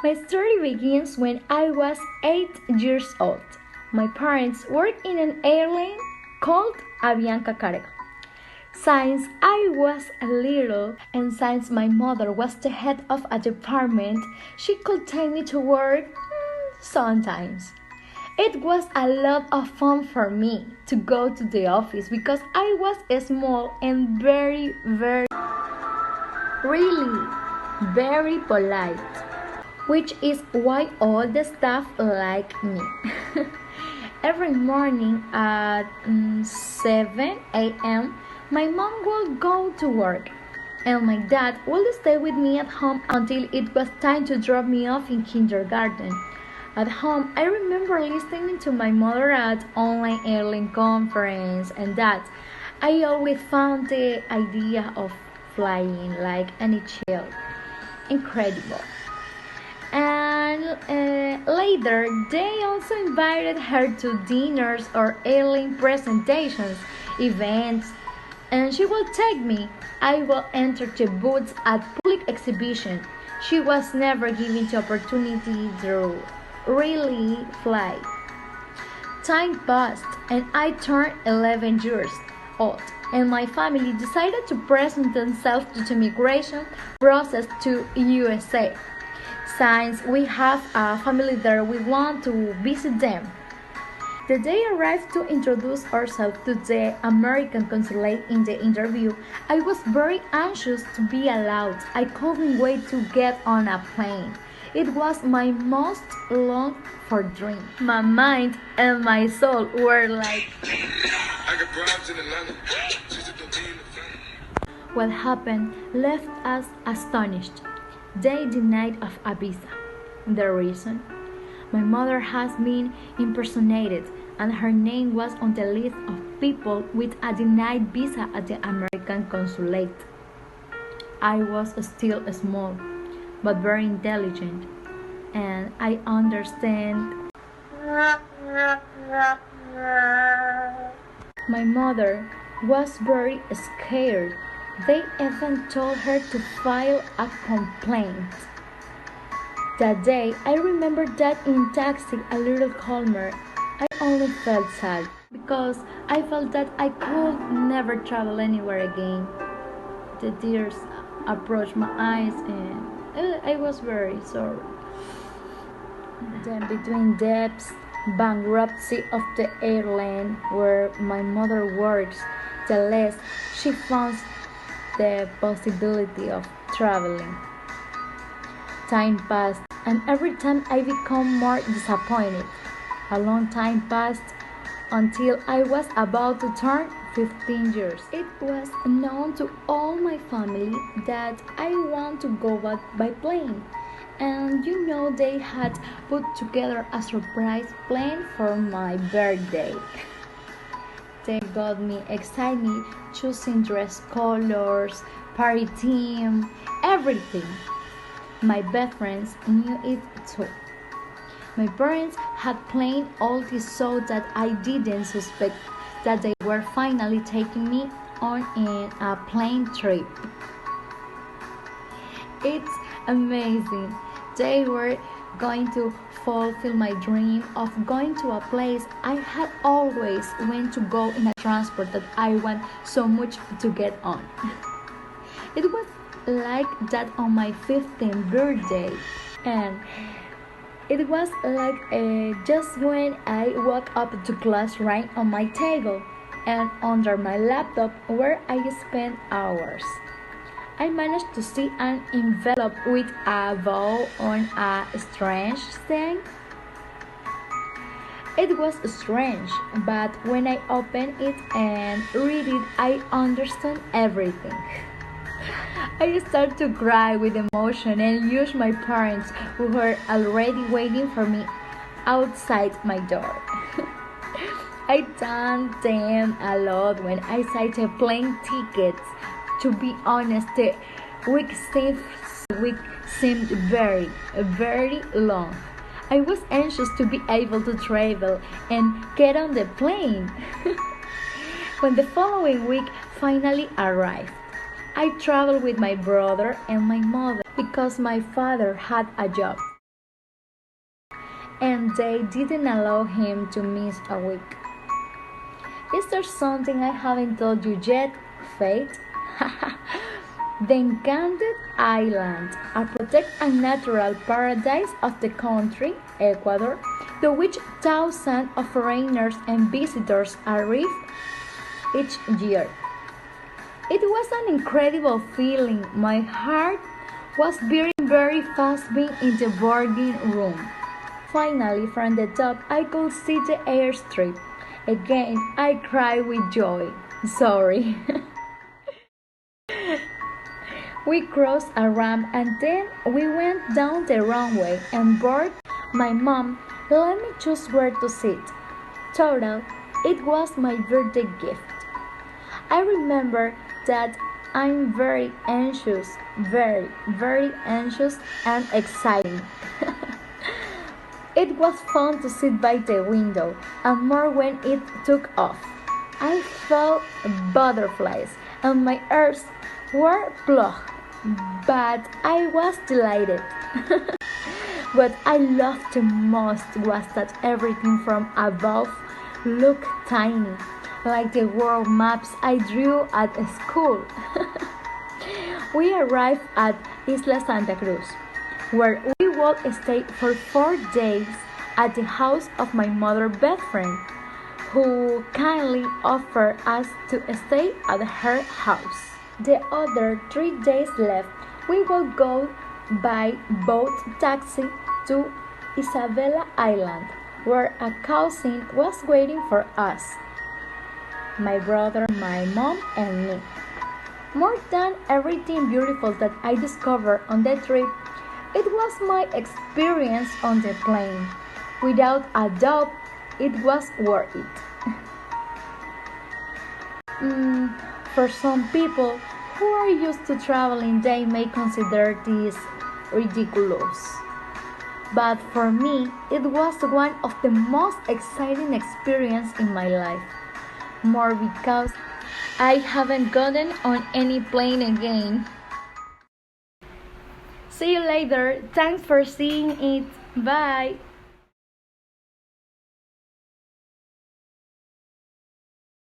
My story begins when I was 8 years old. My parents worked in an airline called Avianca Carga. Since I was little and since my mother was the head of a department, she could take me to work sometimes. It was a lot of fun for me to go to the office because I was small and very polite, which is why all the staff like me. Every morning at 7 a.m., my mom would go to work, and my dad would stay with me at home until it was time to drop me off in kindergarten. At home, I remember listening to my mother at online airline conference, and that I always found the idea of flying like any child incredible. And later, they also invited her to dinners or airline presentations, events, and she will take me. I will enter the booths at public exhibition. She was never given the opportunity to really fly. Time passed, and I turned 11 years old, and my family decided to present themselves to the immigration process to USA. Since we have a family there, we want to visit them. The day arrived to introduce ourselves to the American consulate. In the interview, I was very anxious to be allowed. I couldn't wait to get on a plane. It was my most longed-for dream. My mind and my soul were like, what happened left us astonished. They denied us a visa. The reason? My mother has been impersonated, and her name was on the list of people with a denied visa at the American consulate. I was still small, but very intelligent, and I understand. My mother was very scared. They even told her to file a complaint. That day, I remember that in taxi a little calmer. I only felt sad because I felt that I could never travel anywhere again. The tears approached my eyes and I was very sorry. Then between debts, bankruptcy of the airline where my mother works, the less she found the possibility of traveling. Time passed, and every time I become more disappointed. A long time passed until I was about to turn 15 years. It was known to all my family that I want to go by plane. And they had put together a surprise plan for my birthday. They got me excited, choosing dress colors, party theme, everything. My best friends knew it too. My parents had planned all this so that I didn't suspect that they were finally taking me on a plane trip. It's amazing. They were going to fulfill my dream of going to a place I had always wanted to go in a transport that I want so much to get on. It was like that on my 15th birthday, and it was like just when I woke up to class right on my table and under my laptop where I spent hours. I managed to see an envelope with a bow on a strange thing. It was strange, but when I opened it and read it, I understood everything. I started to cry with emotion and used my parents, who were already waiting for me outside my door. I thanked them a lot when I signed the plane tickets. To be honest, the week seemed very long. I was anxious to be able to travel and get on the plane. When the following week finally arrived, I traveled with my brother and my mother because my father had a job. and they didn't allow him to miss a week. Is there something I haven't told you yet, Faith? The Enchanted Island, a protected and natural paradise of the country, Ecuador, to which thousands of foreigners and visitors arrive each year. It was an incredible feeling. My heart was beating very fast being in the boarding room. Finally, from the top, I could see the airstrip. Again, I cried with joy. Sorry. We crossed a ramp and then we went down the runway and boarded. My mom let me choose where to sit. Total, it was my birthday gift. I remember that I'm very anxious, very anxious and exciting. It was fun to sit by the window, and more when it took off. I felt butterflies, and my ears were plucked, but I was delighted. What I loved the most was that everything from above looked tiny, like the world maps I drew at school. We arrived at Isla Santa Cruz, where we would stay for 4 days at the house of my mother's best friend, who kindly offered us to stay at her house. The other 3 days left, we would go by boat taxi to Isabela Island, where a cousin was waiting for us. My brother, my mom, and me. More than everything beautiful that I discovered on that trip, it was my experience on the plane. Without a doubt, it was worth it. For some people who are used to traveling, they may consider this ridiculous. But for me, it was one of the most exciting experiences in my life. More because I haven't gotten on any plane again. See you later. Thanks for seeing it. Bye.